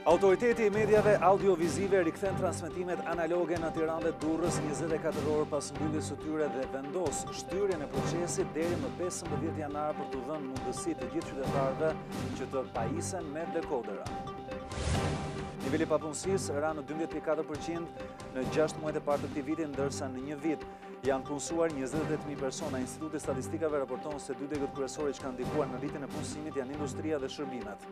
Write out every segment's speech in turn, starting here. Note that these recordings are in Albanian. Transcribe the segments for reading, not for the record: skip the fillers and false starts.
Autoriteti i medjave audiovizive rikthen transmetimet analoge në Tiranë dhe Durrës 24 orë pas mbylljes së tyre dhe vendos shtyrjen e procesit deri më 15 janar për t'u dhënë mundësi të gjithë qytetarëve që të pajisen me dekodera. Niveli i papunësisë ra në 12.4% në 6 muajt e parë të këtij viti, ndërsa në një vit janë punësuar 28.000 persona. Instituti i Statistikave raporton se dy degët kryesore që kanë ndikuar në rritjen e punësimit janë industria dhe shërbimet.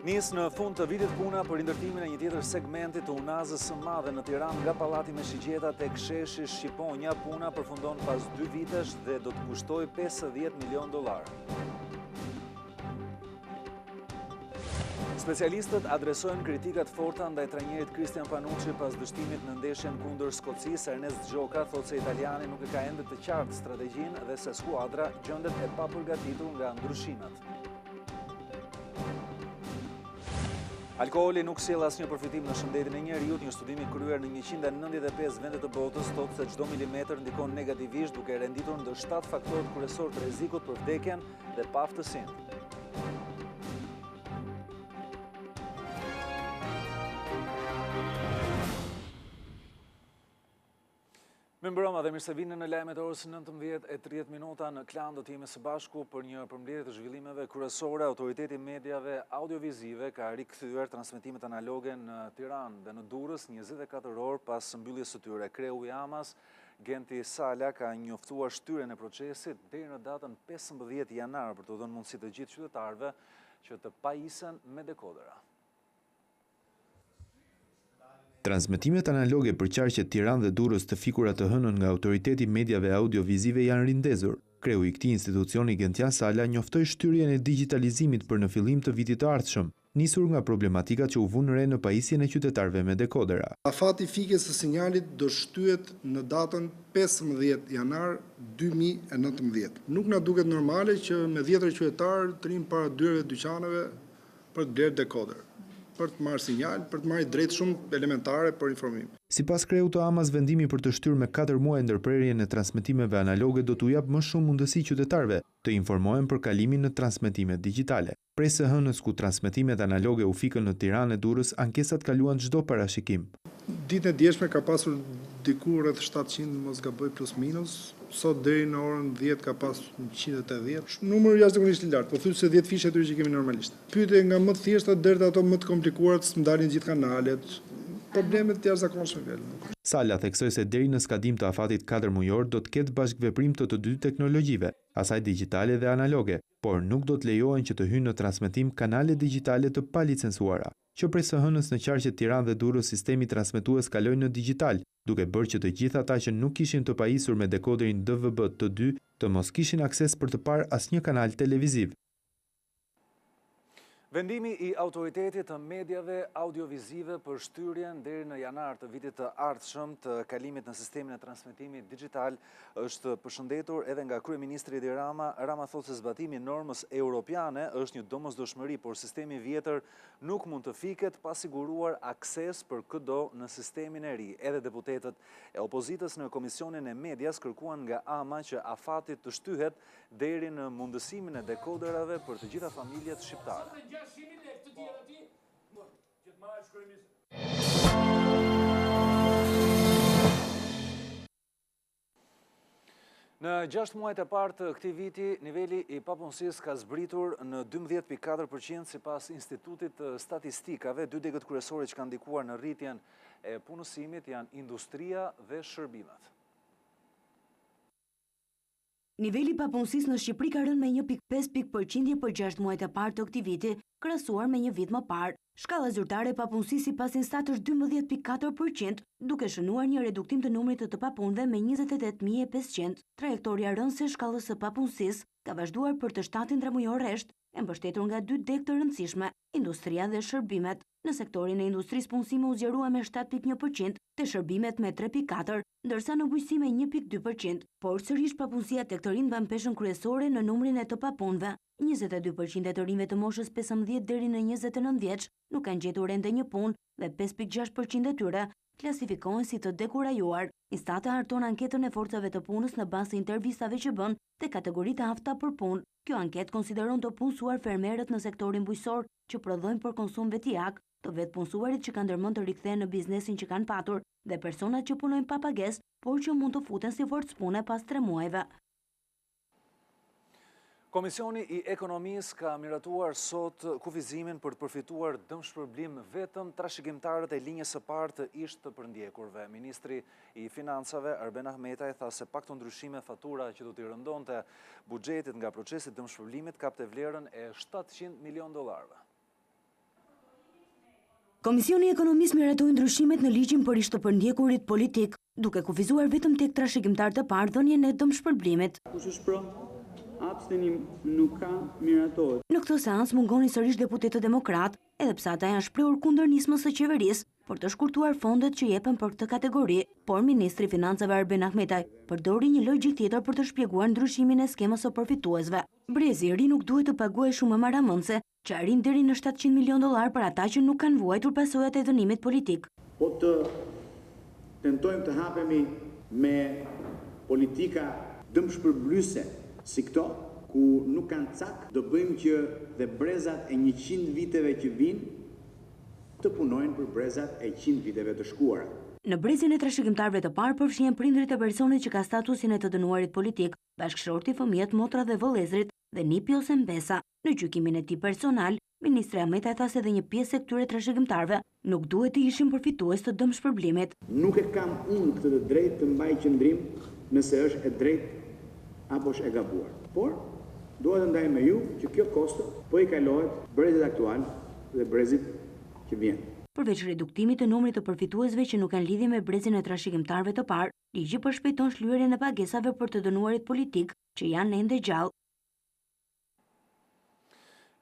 Nis në fund të vitit puna për ndërtimin e një tjetër segmenti të unazës së madhe në Tiranë nga pallati me shigjeta tek sheshi Shqiponja. Puna përfundon pas 2 vitesh dhe do të kushtoj $50 milion. Specialistët adresojnë kritikat forta ndaj trajnerit Cristian Panucci pas dështimit në ndeshjen kundër Skocisë. Ernest Gjoka thotë se italiani nuk e ka ende të qartë strategjinë dhe se skuadra gjendet e papërgatitur nga ndryshimet. Alkooli nuk sjell asnjë përfitim në shëndetin e njeriut. Një studim i kryer në 195 vende të botës thotë se çdo milimetër ndikon negativisht, duke renditur ndër 7 faktorët kryesor të rrezikut për vdekjen dhe paaftësinë. Me mbrëma dhe mirë se vini në lajmet orës 19:30 në Klan. Do të jemi së bashku për një përmbledhje të zhvillimeve kryesore. Autoriteti i medjave audiovizive ka rikthyer transmetimet analoge në Tiranë dhe në Durrës 24 orë pas mbylljes së tyre. Kreu i Amas, Genti Sala, ka njoftuar shtyrjen e procesit deri në datën 15 janar për të dhënë mundësi të gjithë qytetarëve që të pajisen me dekodera. Transmetimet analoge për qarqet Tiranë dhe Durrës të fikura të hënën nga Autoriteti i Medjave Audiovizive janë rindezur. Kreu i këtij institucioni Gentian Sala njoftoi shtyrjen e digitalizimit për në fillim të vitit të ardhshëm, nisur nga problematikat që u vunë re në pajisjen e qytetarëve me dekodera. Afati fikjes së sinjalit do shtyhet në datën 15 janar 2019. Nuk na duket normale që me 10 qytetarë të rinë para dyerve të dyqaneve për të blerë dekoder, për të marrë sinjal, për të marrë drejtë shumë elementare për informim. Sipas kreut të Amas, vendimi për të shtyrë me 4 muaj ndërprerjen e transmetimeve analoge do t'u jap më shumë mundësi qytetarëve të informohen për kalimin në transmetimet digjitale. Prej së hënës ku transmetimet analoge u fikën në Tiranë e Durrës, ankesat kaluan çdo parashikim. Ditën e dieshme ka pasur diku rreth 700, mos gaboj plus minus. Sot deri në orën 10 ka pas 180. Numër jashtëzakonisht i lartë, po thuaj se 10 fishe aty që kemi normalisht. Pyetje nga më të thjeshta deri ato më të komplikuara, të ndalin gjithë kanalet. Problemet të jashtëzakonshme vjen. Sala theksoi se deri në skadim të afatit 4 mujor do të ketë bashkëveprim të dy teknologjive, asaj digjitale dhe analoge, por nuk do të lejohen që të hyjnë në transmetim kanale digjitale të palicencuara. Që prej së hënës në qarqet Tiranë dhe Durrës sistemi transmetues kaloi në digital, duke bërë që të gjithë ata që nuk kishin të pajisur me dekoderin DVB të 2 të mos kishin akses për të parë asnjë kanal televiziv. Vendimi i Autoritetit të Medjave Audiovizive për shtyrjen deri në janar të vitit të ardhshëm të kalimit në sistemin e transmetimit digital është përshëndetur edhe nga kryeministri Edi Rama. Rama thotë se zbatimi i normës europiane është një domosdoshmëri, por sistemi i vjetër nuk mund të fiket pa siguruar akses për çdo në sistemin e ri. Edhe deputetët e opozitës në Komisionin e Medias kërkuan nga Ama që afati të shtyhet deri në mundësimin e dekoderave për të gjitha familjet shqiptare. Në 6 muajt e parë të këtij viti, niveli i papunësisë ka zbritur në 12.4% sipas Institutit të Statistikave. Dy degët kryesore që kanë ndikuar në rritjen e punësimit janë industria dhe shërbimet. Niveli i papunësisë në Shqipëri ka rënë me 1.5% për 6 muajt e parë të këtij viti, krahasuar me një vit më parë. Shkalla zyrtare e papunësisë sipas Instat është 12.4%, duke shënuar një reduktim të numrit të papunëve me 28.500. Trajektoria rëndëse e shkallës së papunësisë ka vazhduar për të shtatin trimujor rresht, e mbështetur nga dy degë të rëndësishme, industria dhe shërbimet. Në sektorin e industrisë punësimi u zgjerua me 7.1%, te shërbimet me 3.4%, ndërsa në bujqësi me 1.2%, por sërish papunësia tek të rinj mban peshën kryesore në numrin e të papunëve. 22% e të rinjve të moshës 15 deri në 29 vjeç nuk kanë gjetur ende një punë dhe 5.6% e tyre klasifikohen si të dekurajuar. Instati harton anketën e forcave të punës në bazë të intervistave që bën te kategoritë afta për punë. Kjo anketë konsideron të punësuar fermerët në sektorin bujqësor që prodhojnë për konsum vetjak, të vetë punësuarit që kanë ndërmend të rikthehen në biznesin që kanë patur dhe personat që punojnë pa pagesë, por që mund të futen si forcë pune pas 3 muajve. Komisioni i Ekonomisë ka miratuar sot kufizimin për të përfituar dëmshpërblim vetëm trashëgimtarët e linjës së parë të ish të përndjekurve. Ministri i Financave Arben Ahmetaj tha se pak të ndryshime fatura që do t'i rëndonte buxhetit nga procesi i dëmshpërblimit kapte vlerën e $700 milion. Komisioni i Ekonomisë miratoi ndryshimet në ligjin për ish të përndjekurit politik, duke kufizuar vetëm tek trashëgimtarët e parë dhënien e dëmshpërblimit. Abstenim nuk ka miratohet. Në këtë seancë mungonin sërish deputetët demokrat, edhe pse ata janë shprehur kundër nismës së qeverisë për të shkurtuar fondet që jepen për këtë kategori, por ministri i Financave Arben Ahmetaj përdori një logjik tjetër për të shpjeguar ndryshimin e skemës së përfituesve. Brezi i ri nuk duhet të paguajë shumë maramëndse, që arrin deri në $700 milion për ata që nuk kanë vuajtur pasojat e dënimit politik. Po të tentojmë të hapemi me politika dëmshpërblyese si këto, ku nuk kanë cak, do bëjmë që dhe brezat e 100 viteve që vinë të punojnë për brezat e 100 viteve të shkuara. Në brezin e trashëgimtarëve të parë përfshihen prindrit e personit që ka statusin e të dënuarit politik, bashkëshorti, fëmijët, motra dhe vëllezrit dhe nipi ose mbesa. Në gjykimin e tij personal, ministri Ahmetaj tha se edhe një pjesë e këtyre trashëgimtarëve nuk duhet të ishin përfitues të dëmshpërblimit. Nuk e kam unë këtë drejt të mbaj qëndrim nëse është e drejtë apo është e gabuar. Por, duhet të ndaj me ju që kjo kosto po i kalohet brezit aktual dhe brezit që vjen. Përveç reduktimit të numrit të përfituesve që nuk kanë lidhje me brezin e trashëgimtarëve të parë, ligji përshpejton shlyerjen e pagesave për të dënuarit politik që janë ende gjallë.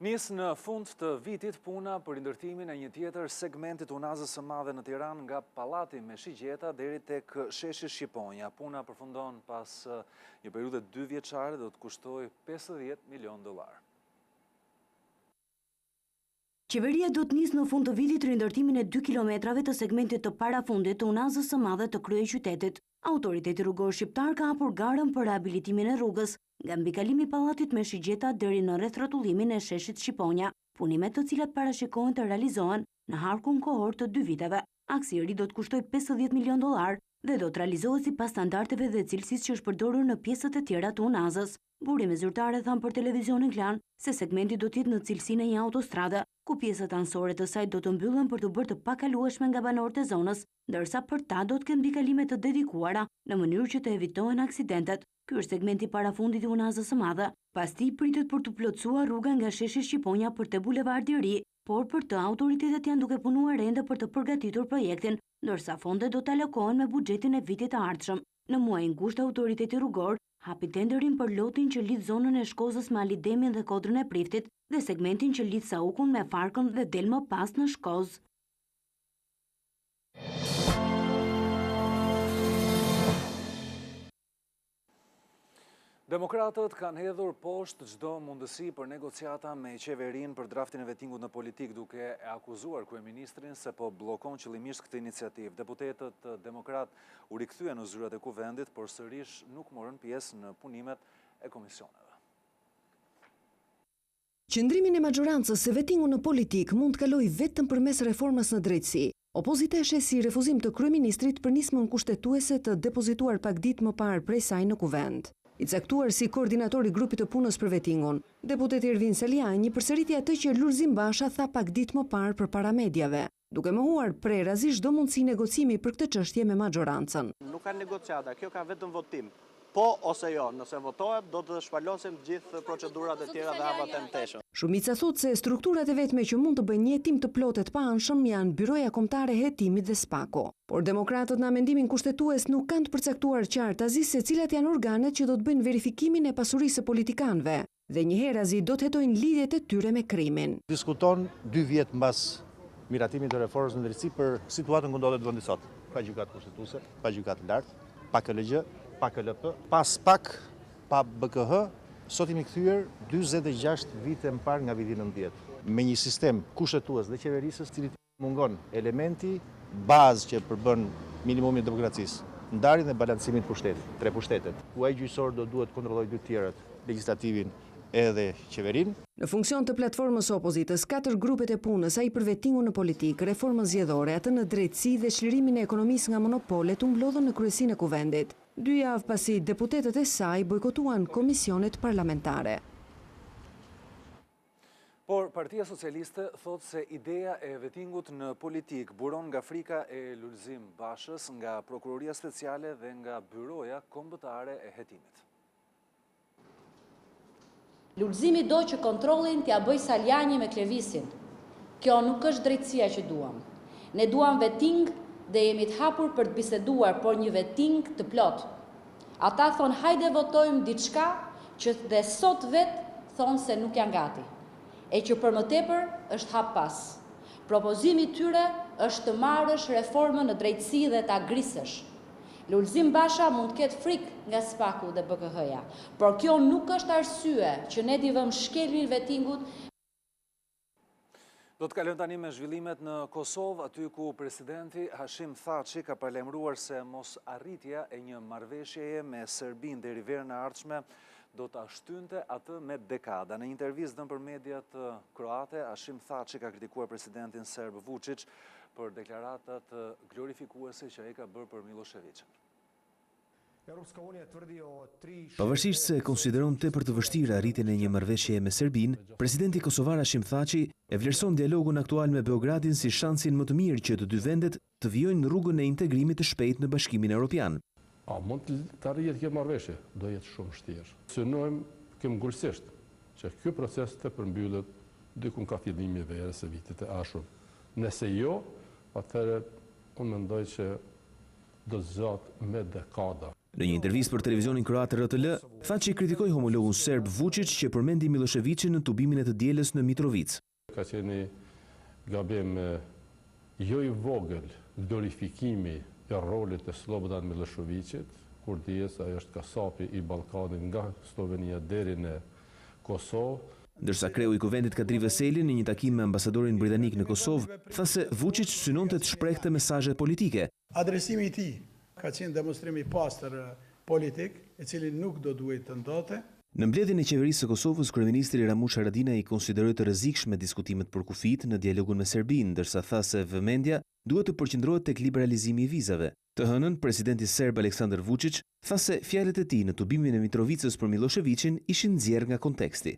Nis në fund të vitit puna për ndërtimin e një tjetër segmentit unazës së madhe në Tiranë nga Pallati me shigjeta deri tek sheshi Shqiponja. Puna përfundon pas një periudhe 2 vjeçare do të kushtoj $50 milion. Qeveria do të nisë në fund të vitit rindërtimin e 2 kilometrave të segmentit të parafundit të unazës së madhe të kryeqytetit. Autoriteti rrugor shqiptar ka hapur garën për rehabilitimin e rrugës, nga mbikalimi i pallatit me shigjeta deri në rrethrotullimin e sheshit Shqiponja, punimet të cilat parashikohen të realizohen në harkun kohor të 2 viteve. Aksi i ri do të kushtoj $50 milion dhe do të realizohet sipas standardeve dhe cilësisë që është përdorur në pjesët e tjera të unazës. Burime zyrtare thanë për televizionin Klan se segmenti do të jetë në cilësinë e një autostrade, ku pjesët anësore të saj do të mbyllen për të bërë të pakalueshme nga banorët e zonës, ndërsa për ta do të kenë mbikalime të dedikuara në mënyrë që të evitohen aksidentet. Ky është segmenti parafundit i unazës së madhe. Pas tij pritet për të plotësuar rruga nga sheshi Shqiponja për te bulevardi i ri, por për të autoritetet janë duke punuar ende për të përgatitur projektin, ndërsa fondet do të alokohen me buxhetin e vitit të ardhshëm. Në muajin gusht autoriteti rrugor hapi tenderin për lotin që lidh zonën e Shkozës me Alidemin dhe Kodrën e Priftit dhe segmentin që lidh Saukun me Farkën dhe del më pas në Shkozë. Demokratët kanë hedhur poshtë çdo mundësi për negociata me qeverinë për draftin e vettingut në politik, duke e akuzuar kryeministrin se po bllokon qëllimisht këtë iniciativë. Deputetët demokrat u rikthyen në zyrat e kuvendit, por sërish nuk morën pjesë në punimet e komisioneve. Qëndrimin e majorancës se vettingu në politik mund të kalojë vetëm përmes reformës në drejtësi. Opozita e sheh si refuzim të kryeministrit për nismën kushtetuese të depozituar pak ditë më parë prej saj në kuvend. I caktuar si koordinator i grupit të punës për vettingun, deputeti Ervin Seliani përsëriti atë që Lulzim Basha tha pak ditë më parë përpara mediave, duke mohuar prerazi çdo mundësi negociimi për këtë çështje me majorancën. Nuk ka negociata, kjo ka vetëm votim. Po ose jo, nëse votohet do të shpalosim gjithë procedurat e tjera dhe hapat e mteshëm. Shumica thot se strukturat e vetme që mund të bëjnë një hetim të plotë të paanshëm janë Byroja Kombëtare e Hetimit dhe Spako. Por demokratët në amendimin kushtetues nuk kanë të përcaktuar qartazi se cilat janë organet që do të bëjnë verifikimin e pasurisë së politikanëve dhe njëherëzi do të hetojnë lidhjet e tyre me krimin. Diskuton 2 vjet mbas miratimit të reformës në drejtësi për situatën ku ndodhet vendi sot. Pa gjykatë kushtetuese, pa gjykatë lartë, pa KLG, pa KLP, pas pak pa BKH, sot jemi kthyer 46 vite më parë nga viti 90, me një sistem kushtetues dhe qeverisës, cili Mungon elementi bazë që përbën minimumin e demokracisë, ndarjen dhe balancimin të pushtetit, tre pushtetet. Ku ai gjyqësor do duhet kontrollojë dy tjerët, legjislatimin edhe qeverinë. Në funksion të platformës opozitës, 4 grupet e punës, ai për vettingun në politikë, reformën zgjedhore, atë në drejtësi dhe çlirimin e ekonomisë nga monopolet u mblodhën në kryesinë e kuvendit. 2 javë pasi deputetët e saj bojkotuan komisionet parlamentare. Por Partia Socialiste thot se ideja e vettingut në politik buron nga frika e Lulzim Bashës, nga Prokuroria Speciale dhe nga Byroja Kombëtare e Hetimit. Lulzimi do që kontrollin t'ja bëj Saljani me Klevisin. Kjo nuk është drejtësia që duam. Ne duam vetting dhe jemi të hapur për të biseduar, por një vetting të plot. Ata thonë hajde votojmë diçka që dhe sot vetë thonë se nuk janë gati. E që për më tepër është hap pas. Propozimi tyre është të marrësh reformën në drejtësi dhe ta grisësh. Lulzim Basha mund të ketë frikë nga SPAK-u dhe BKH-ja, por kjo nuk është arsye që ne t'i vëmë shkelin vettingut. Do të kalojmë tani me zhvillimet në Kosovë, aty ku presidenti Hashim Thaçi ka parlemruar se mos arritja e një marrëveshjeje me Serbinë deri verën e ardhshme do të ashtynte atë me dekada. Në një intervistë dhënë për mediat kroate, Hashim Thaçi ka kritikuar presidentin serb Vučić për deklaratat glorifikuese që ai ka bërë për Miloševićin. Pavarësisht se konsideron tepër të vështirë arritjen e një marrëveshjeje me Serbinë, presidenti kosovar Hashim Thaçi e vlerëson dialogun aktual me Beogradin si shansin më të mirë që të dy vendet të vijojnë rrugën e integrimit të shpejtë në Bashkimin Evropian. Mund të arrijet kjo marrëveshje, do jetë shumë vështirë. Synojmë këmë ngulësisht që kjo proces të përmbyllet dikun ka fillimi i verës së vitit të ardhshëm. Nëse jo, atëherë unë mendoj që do zgjat me dekada. Në një intervistë për televizionin kroat RTL, Thaçi kritikoi homologun serb Vučić që përmendi Miloševićin në tubimin e të dielës në Mitrovic. Ka qenë gabim jo i vogël glorifikimi e rolit të Slobodan Miloševićit, kur dijes ajo është kasapi i Ballkanit nga Slovenia deri në Kosovë. Ndërsa kreu i kuvendit Kadri Veseli në një takim me ambasadorin britanik në Kosovë, tha se Vučić synonte të shprehte mesazhe politike. Adresimi i tij ka qenë demonstrim i pastër politik, i cili nuk do duhet të ndodhte. Në mbledhjen e qeverisë së Kosovës, kryeministri Ramush Haradinaj i konsideroi të rrezikshme diskutimet për kufit në dialogun me Serbinë, ndërsa tha se vëmendja duhet të përqendrohet tek liberalizimi i vizave. Të hënën, presidenti serb Aleksandar Vučić tha se fjalët e tij në tubimin e Mitrovicës për Miloševićin ishin nxjerrë nga konteksti.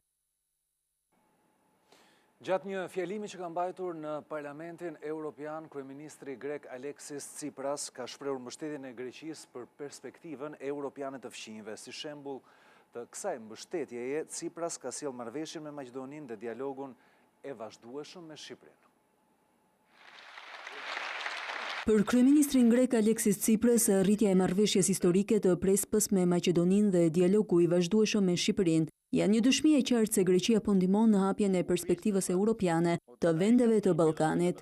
Gjatë një fjalimi që ka mbajtur në Parlamentin Evropian, kryeministri grek Aleksis Tsipras ka shprehur mbështetjen e Greqisë për perspektivën europiane të fqinjve. Si shembull të kësaj mbështetjeje, Tsipras ka sjellë marrëveshjen me Maqedoninë dhe dialogun e vazhdueshëm me Shqipërinë. Për kryeministrin grek Aleksis Tsipras, rritja e marrëveshjes historike të Prespës me Maqedoninë dhe dialogu i vazhdueshëm me Shqipërinë janë një dëshmi e qartë se Greqia po ndihmon në hapjen e perspektivës europiane të vendeve të Ballkanit.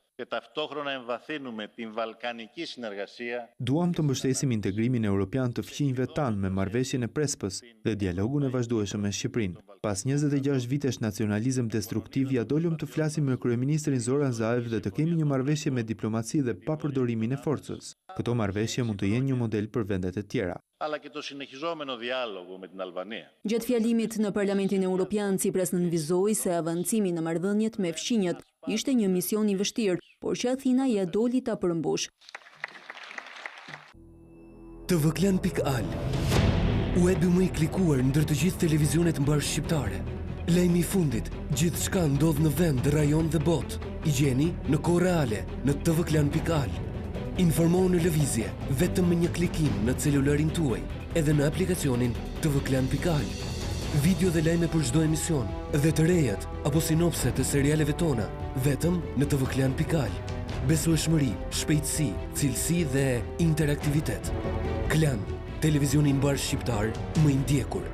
Duam të mbështesim integrimin europian të fqinjve tanë me marrëveshjen e Prespës dhe dialogun e vazhdueshëm me Shqipërinë. Pas 26 vitesh nacionalizëm destruktiv, ja dolëm të flasim me kryeministrin Zoran Zaev dhe të kemi një marrëveshje me diplomaci dhe pa përdorimin e forcës. Këto marrëveshje mund të jenë një model për vendet e tjera. Gjatë fjalimit në Parlamentin Evropian, Tsipras nënvizoi se avancimi në marrëdhëniet me fqinjët ishte një mision i vështirë, por që Athina ja doli ta përmbush. tvklan.al, webi më i klikuar ndër të gjithë televizionet mbar shqiptare. Lajmi i fundit, gjithçka ndodh në vend, rajon dhe botë. I gjeni në kohë reale në tvklan.al. Informohu në lëvizje vetëm me një klikim në celularin tuaj, edhe në aplikacionin tvklan.al. Video dhe lajme për çdo emision, dhe të rejat apo sinopse të serialeve tona, vetëm në tvklan.al. Besueshmëri, shpejtësi, cilësi dhe interaktivitet. Klan, televizioni mbar shqiptar më i ndjekur.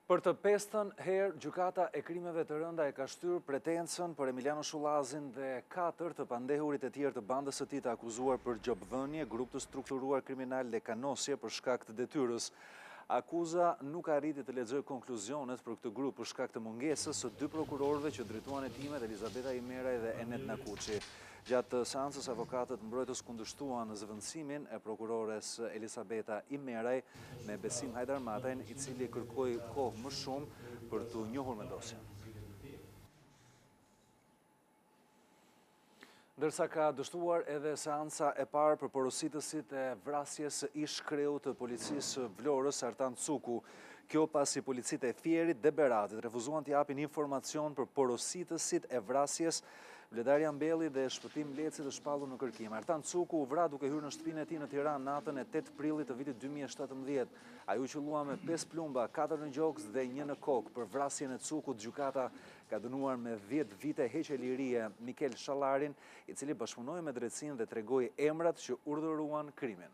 Për të pestën herë, gjykata e krimeve të rënda e ka shtyr pretencën për Emiliano Shullazin dhe 4 të pandehurit e tjerë të bandës së tij të akuzuar për gjobvënie, grup të strukturuar kriminal dhe kanosje për shkak të detyrës. Akuza nuk arriti të lexojë konkluzionet për këtë grup për shkak të mungesës së dy prokurorëve që drejtuan hetimet, Elizabeta Imeraj dhe Enet Nakuçi. Gjatë seancës, avokatët mbrojtës kundërshtuan zëvendësimin e prokurores Elizabeta Imeraj me Besim Hajdarmatajn, i cili kërkoi kohë më shumë për të njohur me dosjen. Ndërsa ka dështuar edhe seanca e parë për porositësit e vrasjes së ish kreut të policisë Vlorës, Artan Cuku. Kjo pasi policitë e Fierit dhe Beratit refuzuan të japin informacion për porositësit e vrasjes Vledarja Mbelli dhe Shpëtim Leci të shpallur në kërkim. Artan Cuku u vra duke hyrë në shtëpinë e tij në Tiranë natën e 8 prillit të vitit 2017. Ai u qellua me 5 plumba, 4 në gjoks dhe 1 në kokë. Për vrasjen e Cukut, gjykata ka dënuar me 10 vite heqje lirie Mikel Shallarin, i cili bashkëpunoi me drejtsinë dhe tregoi emrat që urdhëruan krimin.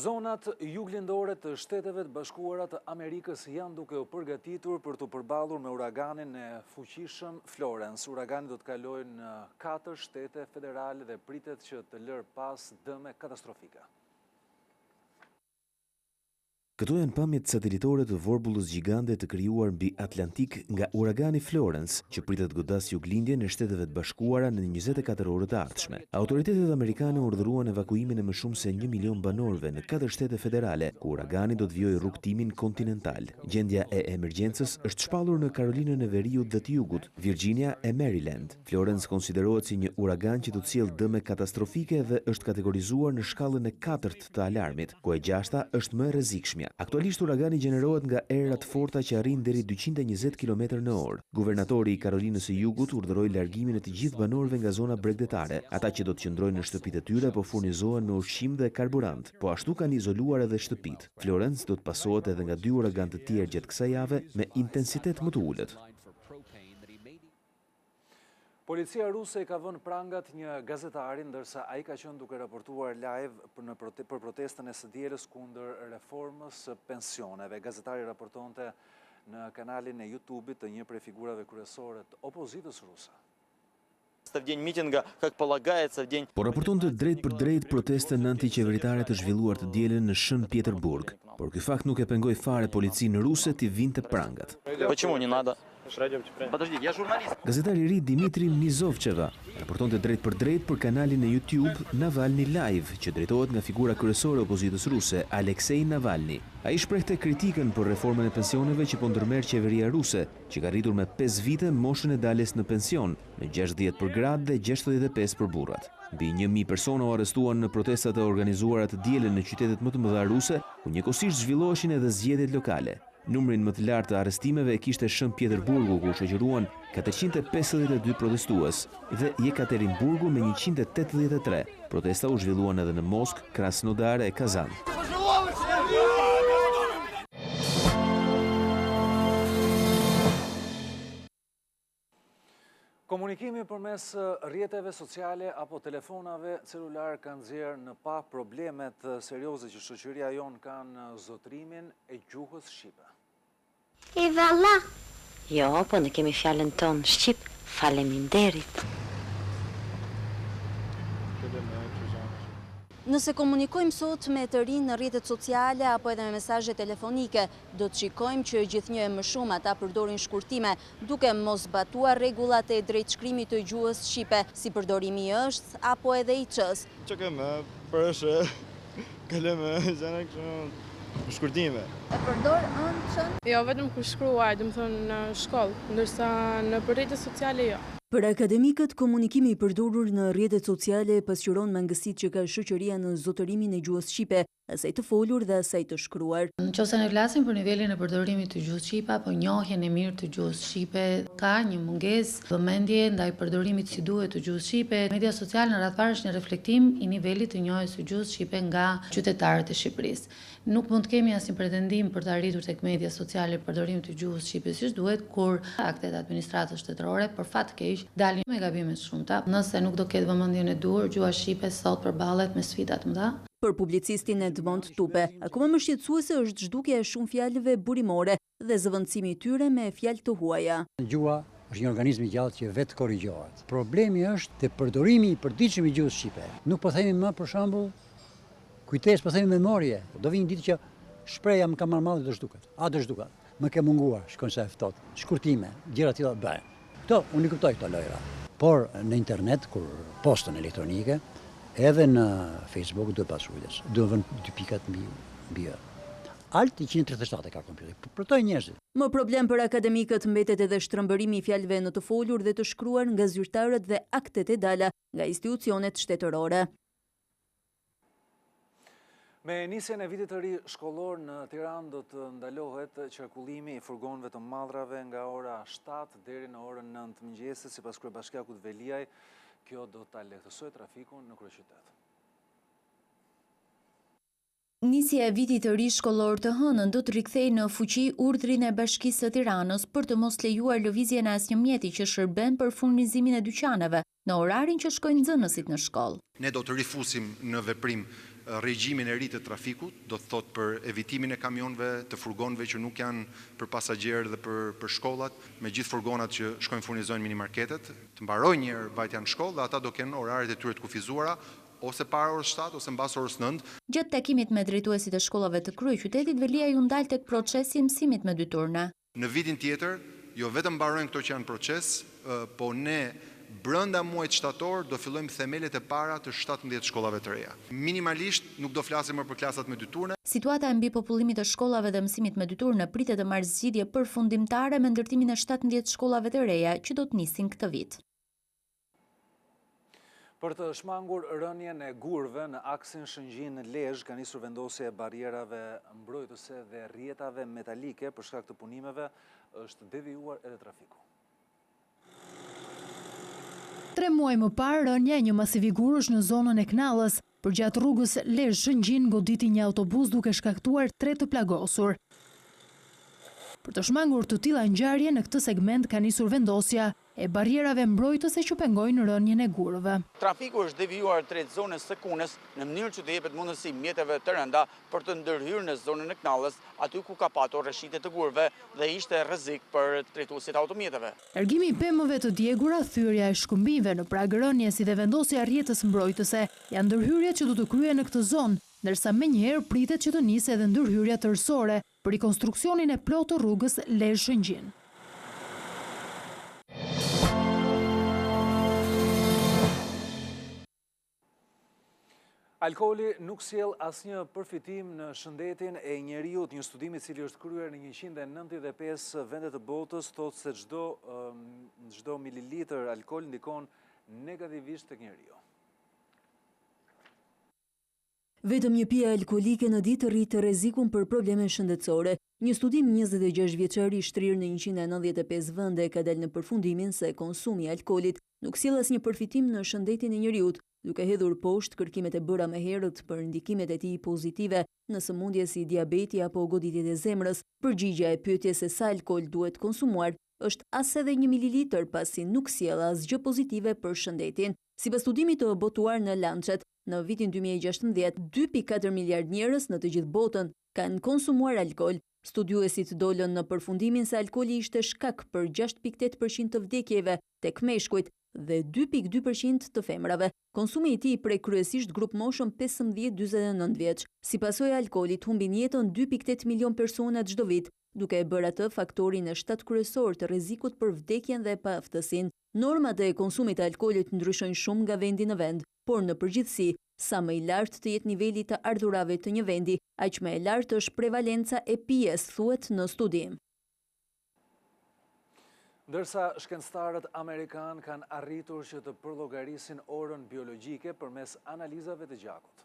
Zonat juglindore të Shteteve të Bashkuara të Amerikës janë duke u përgatitur për të përballur me uraganin e fuqishëm Florence. Uragani do të kalojë në 4 shtete federale dhe pritet që të lërë pas dëme katastrofike. Këto janë pamjet satelitore të vorbullës gjigande të krijuar mbi Atlantik nga uragani Florence, që pritet godas juglindjen e Shteteve të Bashkuara në 24 orët të ardhshme. Autoritetet amerikane urdhëruan evakuimin e më shumë se 1 milion banorëve në 4 shtete federale, ku uragani do të vijojë rrugtimin kontinental. Gjendja e emergjencës është shpallur në Karolinën e Veriut dhe të Jugut, Virginia e Maryland. Florence konsiderohet si një uragan që do të sjellë dëme katastrofike dhe është kategorizuar në shkallën e 4 të alarmit, ku e 6-ta është më e rrezikshme. Aktualisht uragani gjenerohet nga erë të forta që arrin deri 220 km/h. Guvernatori i Karolinës së Jugut urdhëroi largimin e të gjithë banorëve nga zona bregdetare. Ata që do të qëndrojnë në shtëpitë e tyre po furnizohen me ushqim dhe karburant, po ashtu kanë izoluar edhe shtëpitë. Florence do të pasohet edhe nga 2 uragan të tjerë gjatë kësaj jave me intensitet më të ulët. Policia ruse i ka vënë prangat një gazetari, ndërsa ai ka qenë duke raportuar live për protestën e së dielës kundër reformës së pensioneve. Gazetari raportonte në kanalin e YouTube-it të një prej figurave kryesore të opozitës ruse. Po raportonte drejt për drejt protestën antiqeveritare të zhvilluar të dielën në Shën Pjeterburg, por ky fakt nuk e pengoi fare policinë ruse të vinte prangat. Gazetari i ri Dimitri Nizovcheva raportonte drejt për drejt për kanalin e YouTube Navalny Live, që drejtohet nga figura kryesore e opozitës ruse, Aleksej Navalny. Ai shprehte kritikën për reformën e pensioneve që po ndërmerr qeveria ruse, që ka rritur me 5 vite moshën e daljes në pension, në 60 për gratë dhe 65 për burrat. Mbi 1000 persona u arrestuan në protestat e organizuara të dielën në qytetet më të mëdha ruse, ku njëkohësisht zhvilloheshin edhe zgjedhjet lokale. Numrin më të lartë të arrestimeve e kishte Shën Pjeterburgu, ku shoqëruan 452 protestues, dhe Jekaterinburgu me 183. Protesta u zhvilluan edhe në Moskë, Krasnodar e Kazan. Komunikimi përmes rrjeteve sociale apo telefonave celular kanë nxjerrë në pa problemet serioze që shoqëria jon ka në zotrimin e gjuhës shqipe. E valla. Jo, po ne kemi fjalën tonë shqip. Faleminderit. Nëse komunikojmë sot me të rinë në rrjetet sociale apo edhe me mesazhe telefonike, do të shikojmë që gjithnjë e më shumë ata përdorin shkurtime, duke mos zbatuar rregullat e drejtshkrimit të gjuhës shqipe, si përdorimi i është apo edhe i ç's. Çka përshë, kalëmë janë këto shkurtime. E përdor ëndshën? Jo, vetëm kur shkruaj, domethënë në shkollë, ndërsa në rrjetet sociale jo. Për akademikët, komunikimi i përdorur në rrjetet sociale pasqyron mangësitë që ka shoqëria në zotërimin e gjuhës shqipe, asaj të folur dhe asaj të shkruar. Nëse ne flasim për nivelin e përdorimit të gjuhës shqipe apo njohjen e mirë të gjuhës shqipe, ka një mungesë vëmendje ndaj përdorimit si duhet të gjuhës shqipe. Media sociale në radhë parë është një reflektim i nivelit të njohjes së gjuhës shqipe nga qytetarët e Shqipërisë. Nuk mund të kemi asnjë pretendim për të arritur tek media sociale përdorimit të gjuhës shqipe siç duhet kur aktet administratës shtetërore për fat keq dalin me gabime të shumta. Nëse nuk do ketë vëmendjen e duhur, gjuha shqipe sot përballet me sfida të mëdha. Për publicistin Edmond Tupe, akoma më shqetësuese është zhdukja e shumë fjalëve burimore dhe zëvendësimi i tyre me fjalë të huaja. Gjua është një organizm i gjallë që vetë korrigjohet. Problemi është te përdorimi i përditshëm i gjuhës shqipe. Nuk po themi më për shembull kujtesë, po themi memorie. Do vinë ditë që shpreha më ka marrë malli do zhduket. Do zhduket. Më ke munguar, shkon sa e ftohtë. Shkurtime, gjëra të tilla bëhen. Këto unë i kuptoj këto lojra. Por në internet kur postën elektronike, edhe në Facebook duhet pasur kujdes. Duhet vënë 2 pikat mbi ë. Alt 137 ka kompjuter. Përtoj njerëzit. Më problem për akademikët mbetet edhe shtrëmbërimi i fjalëve në të folur dhe të shkruar nga zyrtarët dhe aktet e dala nga institucionet shtetërore. Me nisjen e vitit të ri shkollor në Tiranë do të ndalohet qarkullimi i furgonëve të madhrave nga ora 7 deri në orën 9 të mëngjesit, sipas kryebashkiakut Veliaj. Kjo do ta lehtësojë trafikun në kryeqytet. Nisja e vitit të ri shkollor të hënën do të rikthejë në fuqi urdhrin e Bashkisë së Tiranës për të mos lejuar lëvizjen e asnjë mjeti që shërben për furnizimin e dyqaneve në orarin që shkojnë nxënësit në shkollë. Ne do të rifusim në veprim regjimin e ri të trafikut, do të thotë për evitimin e kamionëve, të furgonëve që nuk janë për pasagjerë dhe për shkollat, me gjithë furgonat që shkojnë furnizojnë minimarketet, të mbarojnë një herë vajtja në shkollë dhe ata do kenë oraret e tyre të kufizuara, ose para orës 7 ose mbas orës 9. Gjatë takimit me drejtuesit e shkollave të kryeqytetit, Veliaj u ndal tek procesi i mësimit me 2 turna. Në vitin tjetër, jo vetëm mbarojnë këto që janë proces, po ne brenda muajit shtator do fillojmë themelet e para të 17 shkollave të reja. Minimalisht nuk do flasim më për klasat me 2 turne. Situata e mbi popullimit të shkollave dhe mësimit me 2 turne pritet të marrë zgjidhje përfundimtare me ndërtimin e 17 shkollave të reja që do të nisin këtë vit. Për të shmangur rënien e gurve në aksin Shëngjin-Lezhë ka nisur vendosje e barierave mbrojtëse dhe rrjetave metalike për shkak të punimeve, është devijuar edhe trafiku. 3 muaj më parë, rënja e një masivi gurush në zonën e Knallës, përgjatë rrugës Lezhë-Shëngjin goditi një autobus duke shkaktuar 3 të plagosur. Për të shmangur të tilla ngjarje në këtë segment ka nisur vendosja e barierave mbrojtëse që pengojnë rënjen e gurëve. Trafiku është devijuar drejt zonës së Kunës në mënyrë që të jepet mundësi mjeteve të rënda për të ndërhyrë në zonën e Knallës, aty ku ka patur rreshitje të gurëve dhe ishte rrezik për drejtuesit automjeteve. Largimi i pemëve të djegura, thyrja e shkëmbive në prag rënje si dhe vendosja e rrjetës mbrojtëse janë ndërhyrjet që do të kryhen në këtë zonë, ndërsa menjëherë pritet që të nisë edhe ndërhyrja tërësore për rikonstruksionin e plotë të rrugës Lezhë-Shëngjin. Alkooli nuk sjell asnjë përfitim në shëndetin e njeriut. Një studim i cili është kryer në 195 vende të botës thotë se çdo mililitër alkool ndikon negativisht tek njeriu. Vetëm një pije alkoolike në ditë rrit rrezikun për probleme shëndetësore. Një studim 26 vjeçar i shtrirë në 195 vende ka dalë në përfundimin se konsumi i alkoolit nuk sjell asnjë përfitim në shëndetin e njeriut, duke hedhur poshtë kërkimet e bëra më herët për ndikimet e tij pozitive në sëmundje si diabeti apo goditjet e zemrës. Përgjigjja e pyetjes se sa alkool duhet konsumuar është as edhe 1 mililitër, pasi nuk sjell asgjë pozitive për shëndetin. Sipas studimit të botuar në Lancet, në vitin 2016, 2.4 miliard njerëz në të gjithë botën kanë konsumuar alkool. Studiuesit dolën në përfundimin se alkooli ishte shkak për 6.8% të vdekjeve tek meshkujt dhe 2.2% të femrave. Konsumi i tij prej kryesisht grup moshën 15-49 vjeç. Si pasojë e alkoolit humbin jetën 2.8 milion persona çdo vit, duke e bërë atë faktorin e 7 kryesor të rrezikut për vdekjen dhe paaftësinë. Normat e konsumit të alkoolit ndryshojnë shumë nga vendi në vend, por në përgjithësi, sa më i lartë të jetë niveli të ardhurave të një vendi, aq më e lartë është prevalenca e pijes, thuhet në studim. Ndërsa shkencëtarët amerikan kanë arritur që të përllogarisin orën biologjike përmes analizave të gjakut.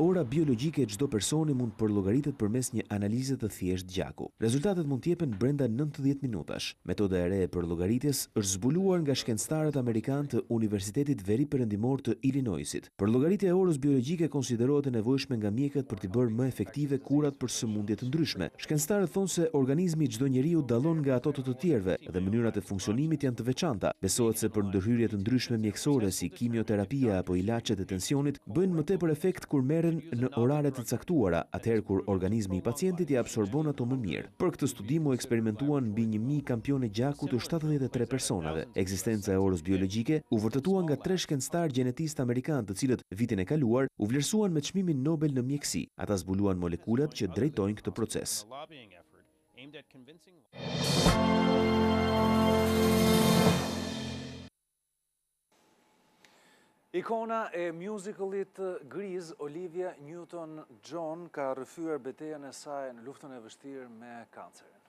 ora biologjike e çdo personi mund përllogaritet përmes një analize të thjeshtë gjaku. Rezultatet mund të jepen brenda 90 minutash. Metoda e re e përllogaritis është zbuluar nga shkencëtarët amerikanë të Universitetit Veri Perëndimor të Illinoisit. Përllogaritia e orës biologjike konsiderohet e nevojshme nga mjekët për të bërë më efektive kurat për sëmundje të ndryshme. Shkencëtarët thonë se organizmi i çdo njeriu dallon nga ato të tjerëve dhe mënyrat e funksionimit janë të veçanta. Besohet se për ndërhyrje të ndryshme mjekësore si kimioterapia apo ilaçet e tensionit bëjnë më tepër efekt kur merren në orare të caktuara, atëherë kur organizmi i pacientit i absorbon ato më mirë. Për këtë studim u eksperimentuan mbi 1000 kampione gjaku të 73 personave. Ekzistenca e orës biologjike u vërtetua nga 3 shkencëtarë gjenetistë amerikanë, të cilët vitin e kaluar u vlerësuan me çmimin Nobel në mjekësi. Ata zbuluan molekulat që drejtojnë këtë proces. Ikona e musicalit Grease, Olivia Newton-John, ka rrëfyer betejën e saj në luftën e vështirë me kancerin.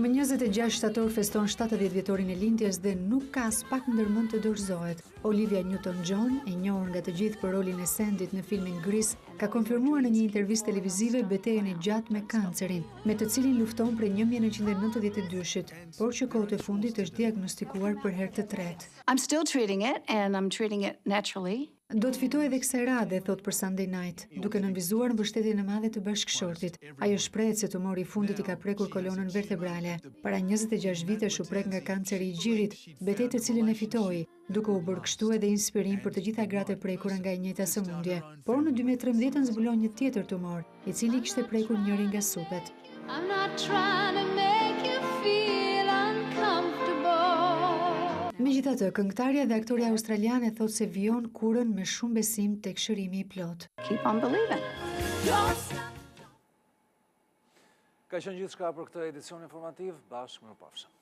Më 26 shtator feston 70 vjetorin e lindjes dhe nuk ka as pak ndërmend të dorëzohet. Olivia Newton-John, e njohur nga të gjithë për rolin e Sandit në filmin Grease, ka konfirmuar në një intervistë televizive betejën e gjatë me kancerin, me të cilin lufton prej 1992-shit, por që kohët e fundit është diagnostikuar për herë të tretë. I'm still treating it and I'm treating it naturally. Do të fitoj edhe kësaj radhe, thot për Sunday Night, duke nënvizuar mbështetjen e madhe të bashkëshortit. Ajo shprehet se tumori i fundit i ka prekur kolonën vertebrale. Para 26 vitesh u prek nga kanceri i gjirit, betejë të cilën e fitoi, duke u bërë kështu edhe inspirim për të gjitha gratë e prekura nga e njëjta sëmundje. Por në 2013 zbulon një tjetër tumor, i cili kishte prekur njërin nga supet. I'm not trying to make you feel uncomfortable. Megjithatë, këngëtarja dhe aktoria australiane thotë se vijon kurrën me shumë besim tek shërimi i plot. Keep on believing. Ka qenë gjithçka për këtë edicion informativ, bashkë mirupafshim.